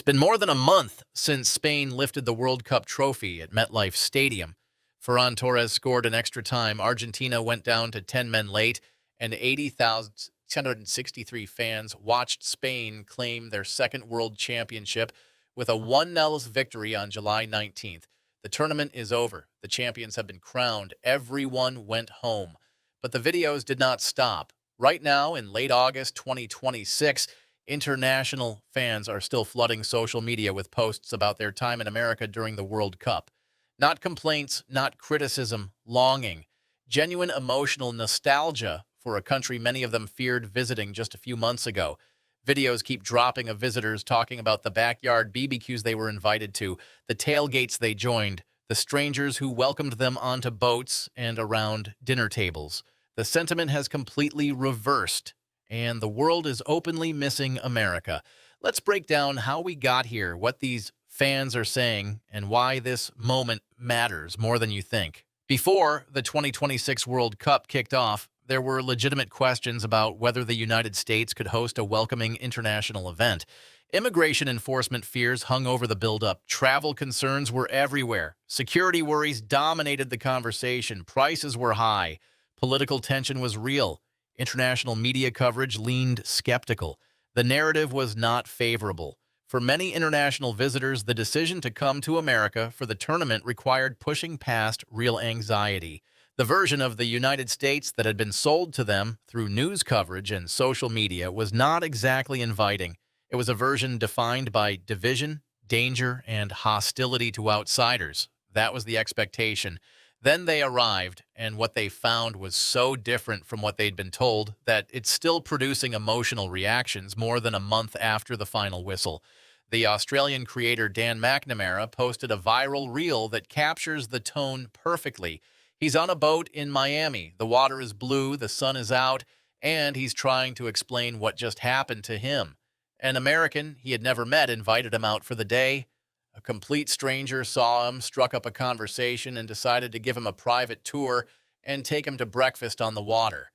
It's been more than a month since Spain lifted the World Cup trophy at MetLife Stadium. Ferran Torres scored in extra time. Argentina went down to 10 men late, and 80,663 fans watched Spain claim their second world championship with a 1-0 victory on July 19th. The tournament is over. The champions have been crowned. Everyone went home. But the videos did not stop. Right now, in late August 2026, international fans are still flooding social media with posts about their time in America during the World Cup. Not complaints, not criticism, longing. Genuine emotional nostalgia for a country many of them feared visiting just a few months ago. Videos keep dropping of visitors talking about the backyard BBQs they were invited to, the tailgates they joined, the strangers who welcomed them onto boats and around dinner tables. The sentiment has completely reversed, and the world is openly missing America. Let's break down how we got here, what these fans are saying, and why this moment matters more than you think. Before the 2026 World Cup kicked off, there were legitimate questions about whether the United States could host a welcoming international event. Immigration enforcement fears hung over the buildup. Travel concerns were everywhere. Security worries dominated the conversation. Prices were high. Political tension was real. International media coverage leaned skeptical. The narrative was not favorable. For many international visitors, the decision to come to America for the tournament required pushing past real anxiety. The version of the United States that had been sold to them through news coverage and social media was not exactly inviting. It was a version defined by division, danger, and hostility to outsiders. That was the expectation. Then they arrived, and what they found was so different from what they'd been told that it's still producing emotional reactions more than a month after the final whistle. The Australian creator Dan McNamara posted a viral reel that captures the tone perfectly. He's on a boat in Miami. The water is blue, the sun is out, and he's trying to explain what just happened to him. An American he had never met invited him out for the day. A complete stranger saw him, struck up a conversation, and decided to give him a private tour and take him to breakfast on the water.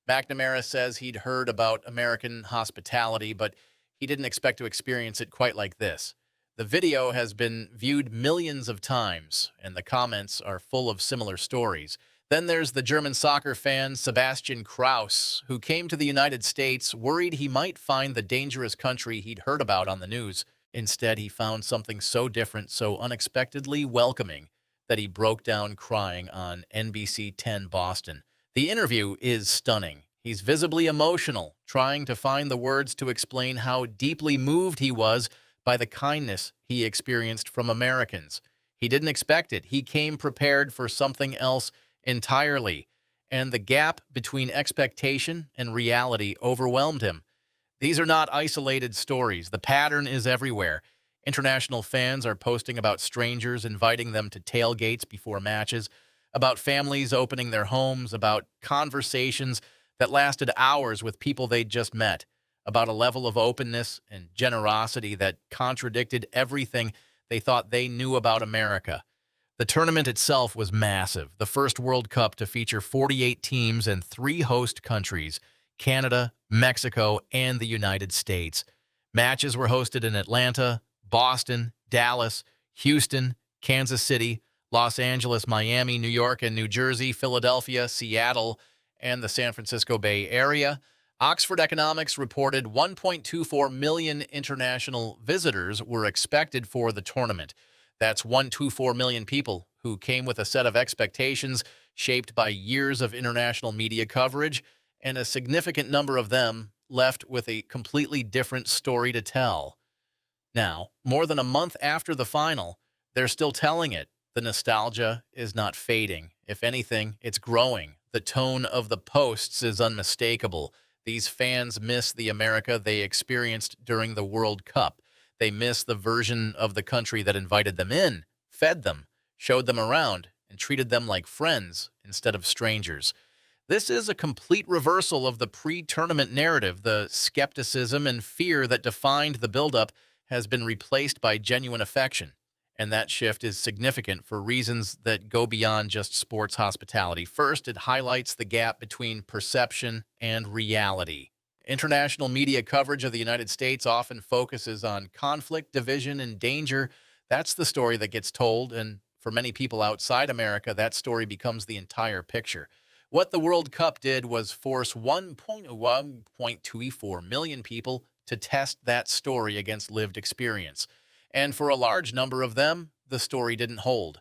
McNamara says he'd heard about American hospitality, but he didn't expect to experience it quite like this. The video has been viewed millions of times, and the comments are full of similar stories. Then there's the German soccer fan Sebastian Kraus, who came to the United States worried he might find the dangerous country he'd heard about on the news. Instead, he found something so different, so unexpectedly welcoming, that he broke down crying on NBC 10 Boston. The interview is stunning. He's visibly emotional, trying to find the words to explain how deeply moved he was by the kindness he experienced from Americans. He didn't expect it. He came prepared for something else entirely, and the gap between expectation and reality overwhelmed him. These are not isolated stories. The pattern is everywhere. International fans are posting about strangers inviting them to tailgates before matches, about families opening their homes, about conversations that lasted hours with people they'd just met, about a level of openness and generosity that contradicted everything they thought they knew about America. The tournament itself was massive, the first World Cup to feature 48 teams and 3 host countries, Canada, Mexico, and the United States. Matches were hosted in Atlanta, Boston, Dallas, Houston, Kansas City, Los Angeles, Miami, New York, and New Jersey, Philadelphia, Seattle, and the San Francisco Bay Area. Oxford Economics reported 1.24 million international visitors were expected for the tournament. That's 124 million people who came with a set of expectations shaped by years of international media coverage, and a significant number of them left with a completely different story to tell. Now, more than a month after the final, they're still telling it. The nostalgia is not fading. If anything, it's growing. The tone of the posts is unmistakable. These fans miss the America they experienced during the World Cup. They miss the version of the country that invited them in, fed them, showed them around, and treated them like friends instead of strangers. This is a complete reversal of the pre-tournament narrative. The skepticism and fear that defined the buildup has been replaced by genuine affection. And that shift is significant for reasons that go beyond just sports hospitality. First, it highlights the gap between perception and reality. International media coverage of the United States often focuses on conflict, division, and danger. That's the story that gets told, and for many people outside America, that story becomes the entire picture. What the World Cup did was force 1.24 million people to test that story against lived experience. And for a large number of them, the story didn't hold.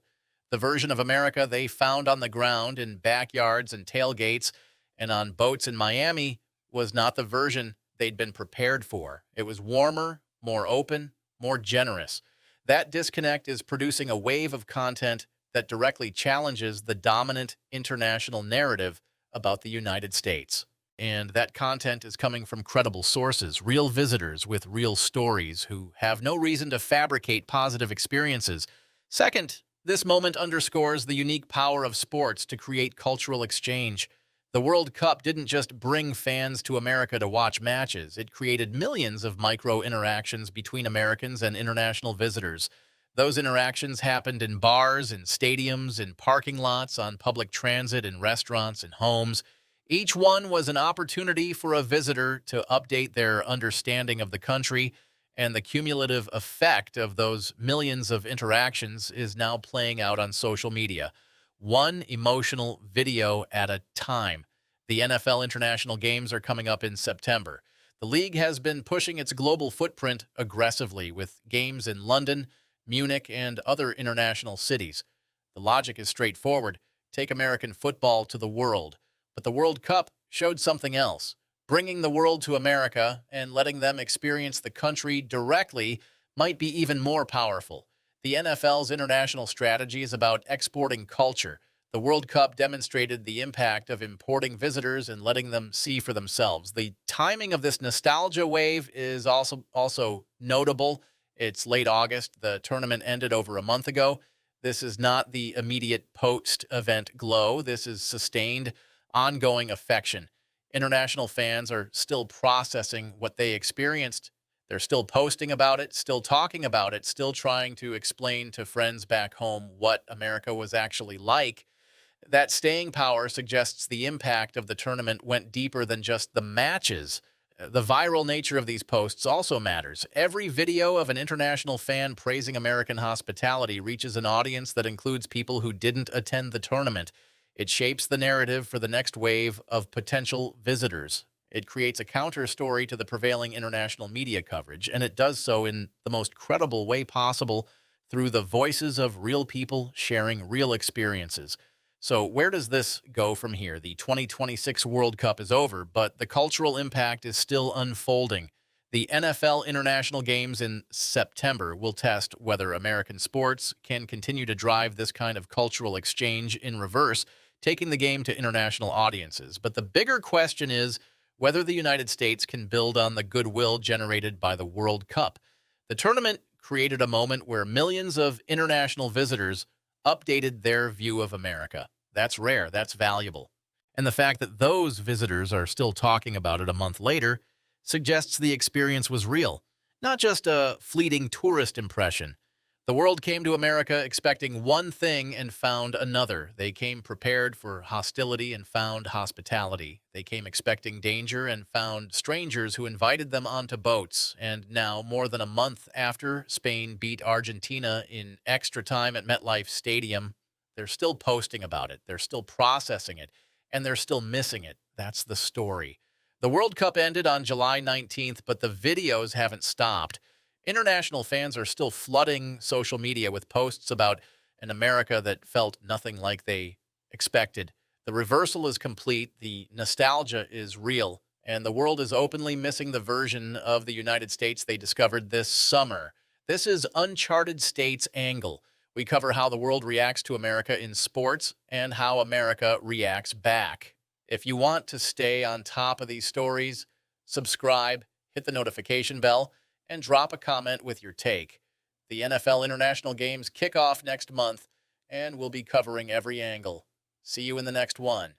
The version of America they found on the ground in backyards and tailgates and on boats in Miami was not the version they'd been prepared for. It was warmer, more open, more generous. That disconnect is producing a wave of content that directly challenges the dominant international narrative about the United States. And that content is coming from credible sources, real visitors with real stories who have no reason to fabricate positive experiences. Second, this moment underscores the unique power of sports to create cultural exchange. The World Cup didn't just bring fans to America to watch matches. It created millions of micro-interactions between Americans and international visitors. Those interactions happened in bars, in stadiums, in parking lots, on public transit, in restaurants, and homes. Each one was an opportunity for a visitor to update their understanding of the country, and the cumulative effect of those millions of interactions is now playing out on social media. One emotional video at a time. The NFL International Games are coming up in September. The league has been pushing its global footprint aggressively with games in London, Munich, and other international cities. The logic is straightforward. Take American football to the world. But the World Cup showed something else. Bringing the world to America and letting them experience the country directly might be even more powerful. The NFL's international strategy is about exporting culture. The World Cup demonstrated the impact of importing visitors and letting them see for themselves. The timing of this nostalgia wave is also notable. It's late August. The tournament ended over a month ago. This is not the immediate post-event glow. This is sustained, ongoing affection. International fans are still processing what they experienced. They're still posting about it, still talking about it, still trying to explain to friends back home what America was actually like. That staying power suggests the impact of the tournament went deeper than just the matches. The viral nature of these posts also matters. Every video of an international fan praising American hospitality reaches an audience that includes people who didn't attend the tournament. It shapes the narrative for the next wave of potential visitors. It creates a counter story to the prevailing international media coverage, and it does so in the most credible way possible through the voices of real people sharing real experiences. So where does this go from here? The 2026 World Cup is over, but the cultural impact is still unfolding. The NFL International Games in September will test whether American sports can continue to drive this kind of cultural exchange in reverse, taking the game to international audiences. But the bigger question is whether the United States can build on the goodwill generated by the World Cup. The tournament created a moment where millions of international visitors updated their view of America. That's rare. That's valuable. And the fact that those visitors are still talking about it a month later suggests the experience was real, not just a fleeting tourist impression. The world came to America expecting one thing and found another. They came prepared for hostility and found hospitality. They came expecting danger and found strangers who invited them onto boats. And now, more than a month after Spain beat Argentina in extra time at MetLife Stadium, they're still posting about it. They're still processing it, and they're still missing it. That's the story. The World Cup ended on July 19th, but the videos haven't stopped. International fans are still flooding social media with posts about an America that felt nothing like they expected. The reversal is complete, the nostalgia is real, and the world is openly missing the version of the United States they discovered this summer. This is Uncharted States Angle. We cover how the world reacts to America in sports and how America reacts back. If you want to stay on top of these stories, subscribe, hit the notification bell, and drop a comment with your take. The NFL International Games kick off next month, and we'll be covering every angle. See you in the next one.